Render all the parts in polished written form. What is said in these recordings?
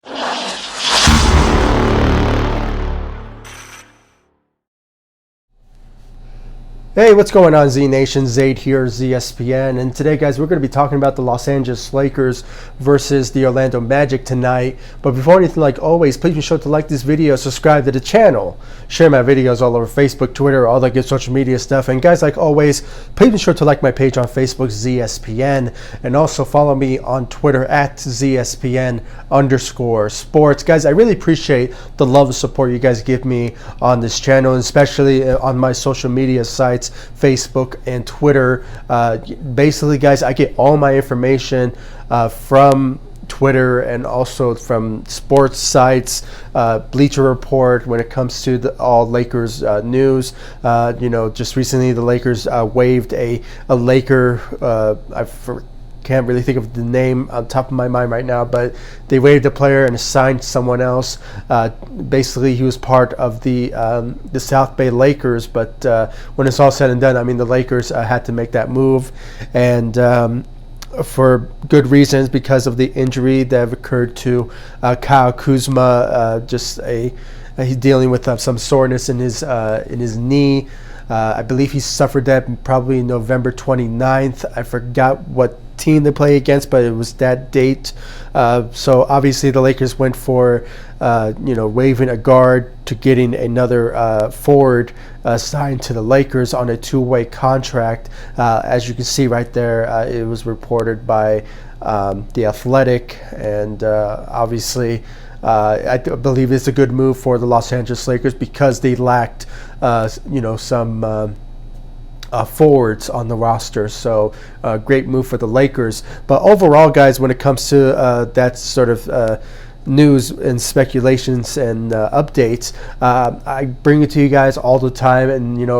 Hey, what's going on, Z Nation? Zaid here, ZSPN, and today, guys, we're going to be talking about the Los Angeles Lakers versus the Orlando Magic tonight. But before anything, like always, please be sure to like this video, subscribe to the channel, share my videos all over Facebook, Twitter, all that good social media stuff. And guys, like always, please be sure to like my page on Facebook, ZSPN, and also follow me on Twitter at ZSPN_sports. Guys, I really appreciate the love and support you guys give me on this channel, and especially on my social media sites, Facebook and Twitter. Basically, guys, I get all my information from Twitter and also from sports sites, Bleacher Report, when it comes to all Lakers news. Just recently the Lakers waived a Laker, can't really think of the name on top of my mind right now, but they waived a player and assigned someone else. Basically, he was part of the South Bay Lakers, but when it's all said and done, I mean, the Lakers had to make that move, and for good reasons, because of the injury that occurred to Kyle Kuzma. He's dealing with some soreness in his knee. I believe he suffered that probably November 29th. I forgot what team they play against, but it was that date. So obviously the Lakers went for waiving a guard to getting another forward signed to the Lakers on a two-way contract. As you can see right there, it was reported by The Athletic, and obviously I believe it's a good move for the Los Angeles Lakers because they lacked some forwards on the roster. So great move for the Lakers. But overall, guys, when it comes to that sort of news and speculations and updates, I bring it to you guys all the time, and I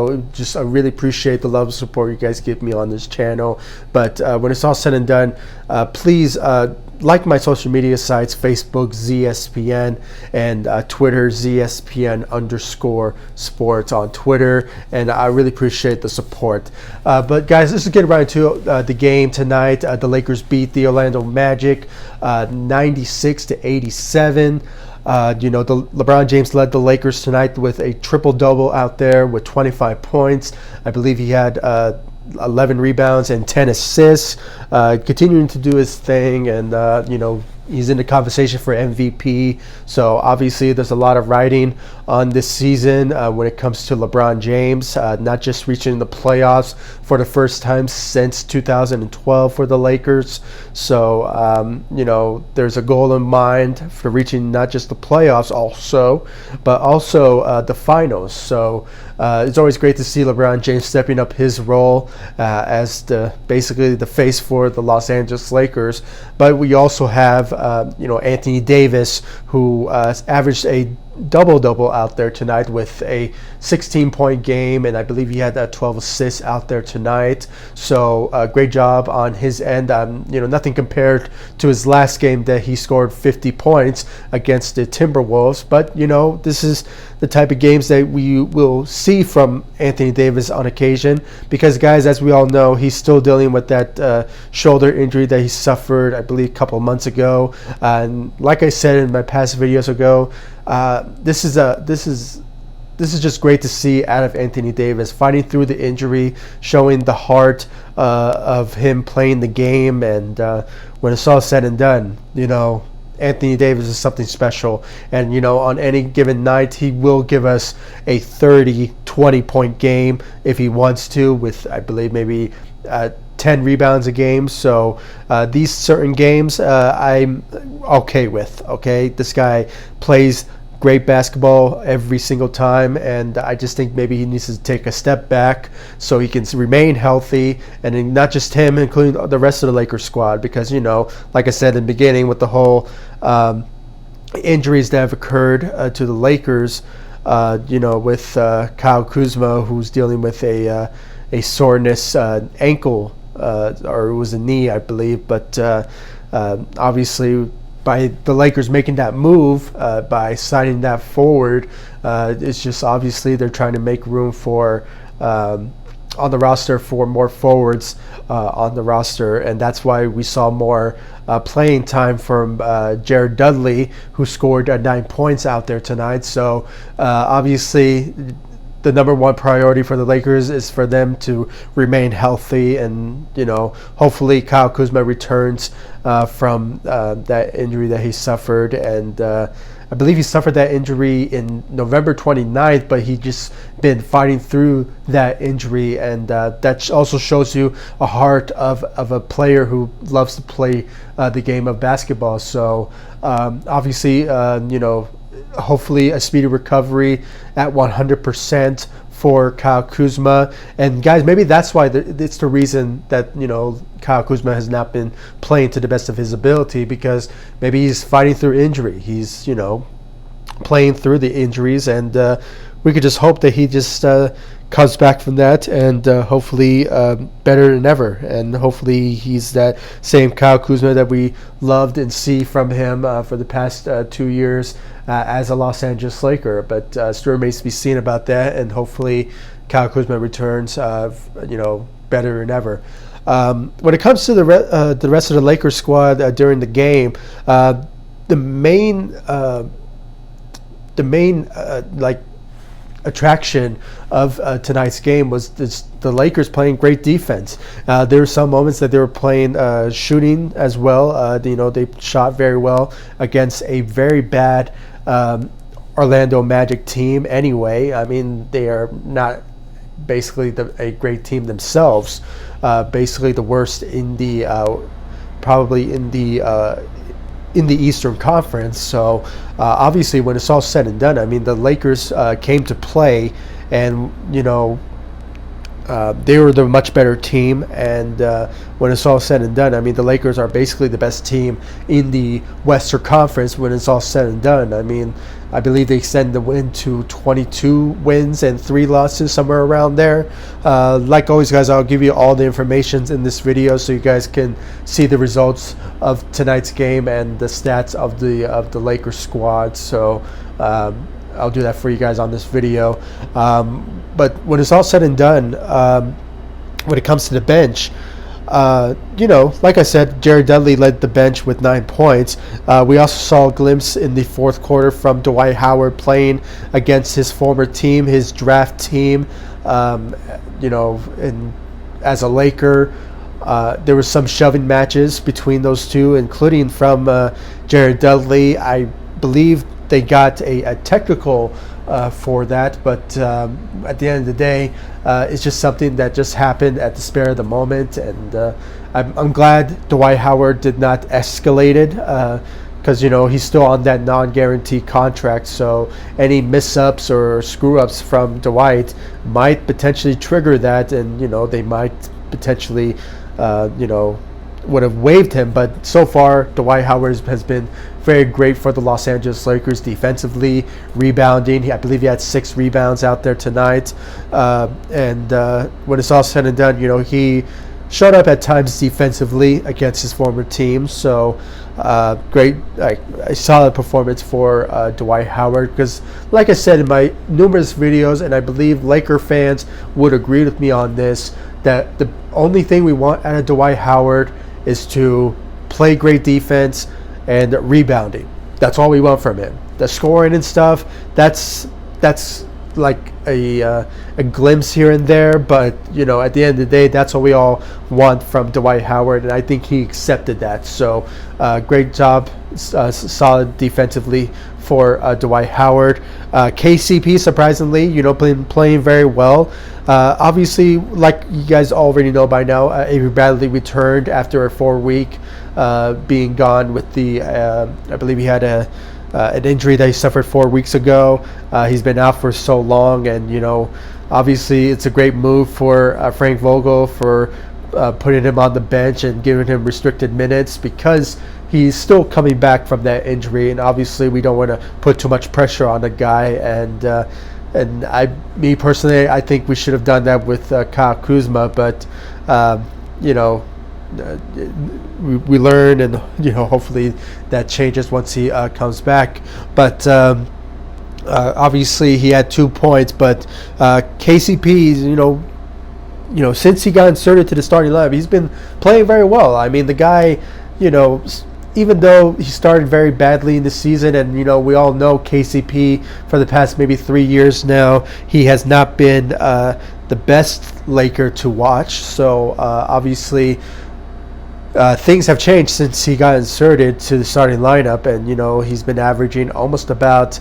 really appreciate the love and support you guys give me on this channel. But when it's all said and done, please like my social media sites, Facebook ZSPN, and Twitter ZSPN_sports on Twitter, and I really appreciate the support. But guys, let's get right into the game tonight. The Lakers beat the Orlando Magic 96-87. LeBron James led the Lakers tonight with a triple-double out there with 25 points. I believe he had 11 rebounds and 10 assists, continuing to do his thing, and he's in the conversation for MVP. So obviously there's a lot of riding on this season when it comes to LeBron James, not just reaching the playoffs for the first time since 2012 for the Lakers. So there's a goal in mind for reaching not just the playoffs but also the finals. So it's always great to see LeBron James stepping up his role as basically the face for the Los Angeles Lakers. But we also have Anthony Davis, who averaged a double-double out there tonight with a 16-point game, and I believe he had 12 assists out there tonight. So great job on his end. Nothing compared to his last game that he scored 50 points against the Timberwolves. But this is the type of games that we will see from Anthony Davis on occasion, because guys, as we all know, he's still dealing with that shoulder injury that he suffered, I believe, a couple of months ago. And like I said in my past videos ago, this is just great to see out of Anthony Davis, fighting through the injury, showing the heart of him playing the game. And when it's all said and done, Anthony Davis is something special. And on any given night, he will give us a 30-20 point game if he wants to, with I believe maybe 10 rebounds a game. So these certain games I'm okay with. Okay, this guy plays great basketball every single time, and I just think maybe he needs to take a step back so he can remain healthy, and then not just him, including the rest of the Lakers squad, because like I said in the beginning, with the whole injuries that have occurred to the Lakers, with Kyle Kuzma, who's dealing with a soreness ankle, or it was a knee, I believe. But obviously, by the Lakers making that move, by signing that forward, it's just obviously they're trying to make room for on the roster for more forwards on the roster, and that's why we saw more playing time from Jared Dudley, who scored 9 points out there tonight. So obviously, the number one priority for the Lakers is for them to remain healthy, and hopefully Kyle Kuzma returns from that injury that he suffered, and I believe he suffered that injury in November 29th, but he just been fighting through that injury, and that also shows you a heart of a player who loves to play the game of basketball. So obviously, hopefully a speedy recovery at 100% for Kyle Kuzma. And guys, maybe that's why it's the reason that Kyle Kuzma has not been playing to the best of his ability, because maybe he's fighting through injury. He's playing through the injuries, and we could just hope that he just comes back from that, and hopefully better than ever. And hopefully he's that same Kyle Kuzma that we loved and see from him for the past 2 years as a Los Angeles Laker. But still remains to be seen about that, and hopefully Kyle Kuzma returns better than ever. When it comes to the rest of the Lakers squad during the game, the main attraction of tonight's game was the Lakers playing great defense. There were some moments that they were playing shooting as well. They shot very well against a very bad Orlando Magic team anyway. I mean, they are not basically a great team themselves. Basically the worst in the probably in the Eastern Conference. So obviously, when it's all said and done, I mean, the Lakers came to play, and they were the much better team. And when it's all said and done, I mean, the Lakers are basically the best team in the Western Conference when it's all said and done. I mean, I believe they extended the win to 22 wins and 3 losses, somewhere around there. Like always, guys, I'll give you all the information in this video so you guys can see the results of tonight's game and the stats of the Lakers squad. So I'll do that for you guys on this video. But when it's all said and done, when it comes to the bench, like I said, Jared Dudley led the bench with 9 points. We also saw a glimpse in the fourth quarter from Dwight Howard playing against his former team, his draft team. And as a Laker, there were some shoving matches between those two, including from Jared Dudley. I believe they got a technical for that, but at the end of the day, it's just something that just happened at the spur of the moment, and I'm glad Dwight Howard did not escalate it, because he's still on that non-guaranteed contract, so any miss-ups or screw-ups from Dwight might potentially trigger that, and they might potentially would have waived him. But so far, Dwight Howard has been very great for the Los Angeles Lakers defensively, rebounding. I believe he had 6 rebounds out there tonight. And when it's all said and done, he showed up at times defensively against his former team. So great, a solid performance for Dwight Howard. Because like I said in my numerous videos, and I believe Laker fans would agree with me on this, that the only thing we want out of Dwight Howard is to play great defense and rebounding. That's all we want from him. The scoring and stuff, that's like a glimpse here and there, but at the end of the day, that's what we all want from Dwight Howard, and I think he accepted that. So great job, solid defensively for Dwight Howard. KCP, surprisingly, been playing very well. Obviously, like you guys already know by now, Avery Bradley returned after a 4-week being gone with the I believe he had an injury that he suffered 4 weeks ago. He's been out for so long, and obviously it's a great move for Frank Vogel for putting him on the bench and giving him restricted minutes, because he's still coming back from that injury, and obviously we don't want to put too much pressure on the guy. And me personally, I think we should have done that with Kyle Kuzma, but we learn, and hopefully that changes once he comes back. But obviously he had 2 points, but KCP, since he got inserted to the starting lineup, he's been playing very well. I mean, the guy, even though he started very badly in the season, and we all know KCP for the past maybe 3 years now, he has not been the best Laker to watch. So obviously, things have changed since he got inserted to the starting lineup, and he's been averaging almost about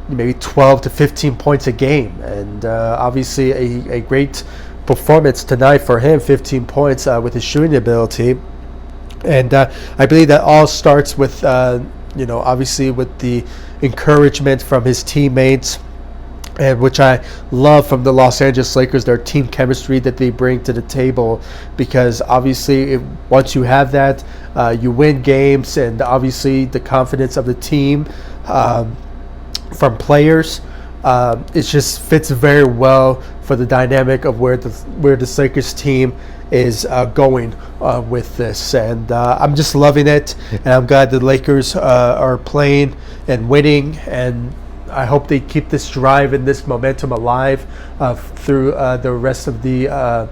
maybe 12 to 15 points a game, and obviously a great performance tonight for him, 15 points with his shooting ability. And I believe that all starts with obviously with the encouragement from his teammates, and which I love from the Los Angeles Lakers, their team chemistry that they bring to the table, because obviously once you have that, you win games, and obviously the confidence of the team from players, it just fits very well for the dynamic of where the Lakers team is going with this, and I'm just loving it, and I'm glad the Lakers are playing and winning, and I hope they keep this drive and this momentum alive through the rest of the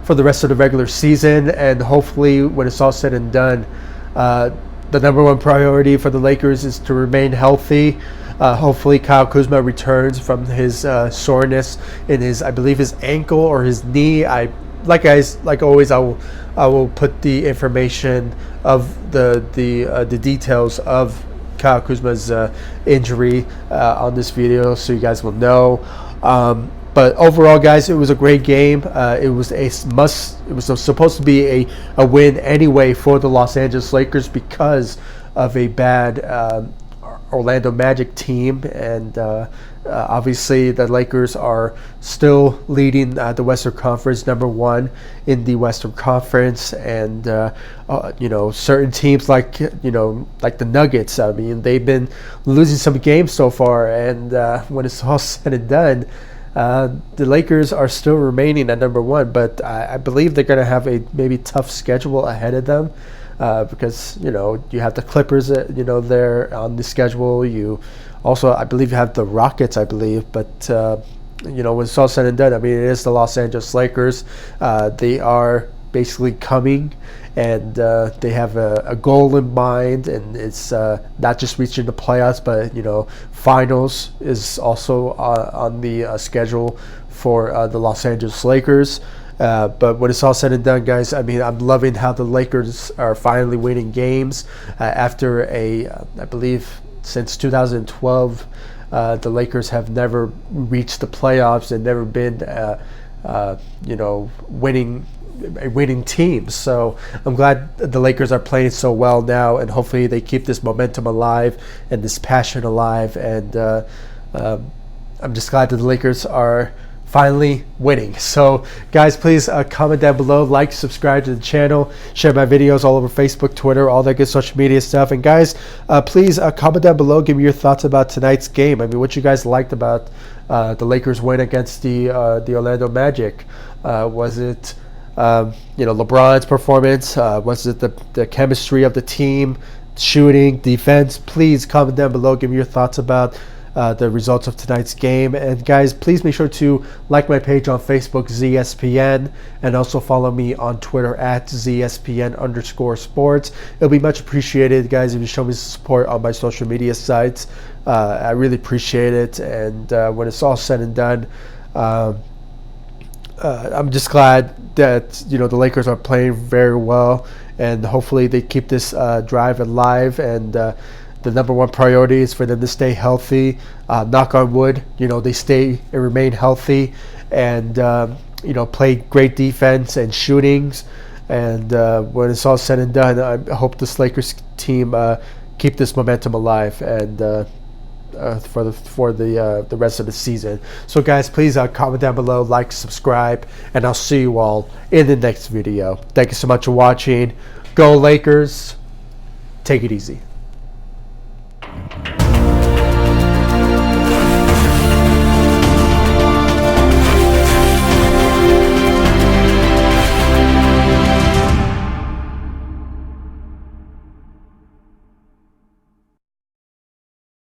for the rest of the regular season, and hopefully when it's all said and done, the number one priority for the Lakers is to remain healthy. Hopefully Kyle Kuzma returns from his soreness in I believe his ankle or his knee. Like always, I will put the information of the details of Kyle Kuzma's injury on this video, so you guys will know. But overall, guys, it was a great game. It was supposed to be a win anyway for the Los Angeles Lakers because of a bad Orlando Magic team, and obviously the Lakers are still leading the Western Conference, #1 in the Western Conference, and certain teams like the Nuggets, I mean, they've been losing some games so far, and when it's all said and done, the Lakers are still remaining at #1, but I believe they're going to have a maybe tough schedule ahead of them. Because you have the Clippers there on the schedule. You also, I believe, you have the Rockets, I believe, but when it's all said and done, I mean, it is the Los Angeles Lakers. They are basically coming, and they have a goal in mind, and it's not just reaching the playoffs, but finals is also on the schedule for the Los Angeles Lakers. But when it's all said and done, guys, I mean, I'm loving how the Lakers are finally winning games after I believe since 2012, the Lakers have never reached the playoffs and never been, winning teams. So I'm glad the Lakers are playing so well now, and hopefully they keep this momentum alive and this passion alive. And I'm just glad that the Lakers are finally winning. So guys, please comment down below, like, subscribe to the channel, share my videos all over Facebook, Twitter, all that good social media stuff. And guys, please comment down below, give me your thoughts about tonight's game. I mean, what you guys liked about the Lakers win against the Orlando Magic. Was it LeBron's performance? Was it the chemistry of the team, shooting, defense? Please comment down below, give me your thoughts about the results of tonight's game. And guys, please make sure to like my page on Facebook, ZSPN, and also follow me on Twitter at ZSPN_sports. It'll be much appreciated, guys, if you show me support on my social media sites. I really appreciate it. And when it's all said and done, I'm just glad that the Lakers are playing very well, and hopefully they keep this drive alive. And the #1 priority is for them to stay healthy. Knock on wood, they stay and remain healthy, and play great defense and shootings. And when it's all said and done, I hope this Lakers team keep this momentum alive, and for the rest of the season. So guys, please comment down below, like, subscribe, and I'll see you all in the next video. Thank you so much for watching. Go Lakers. Take it easy.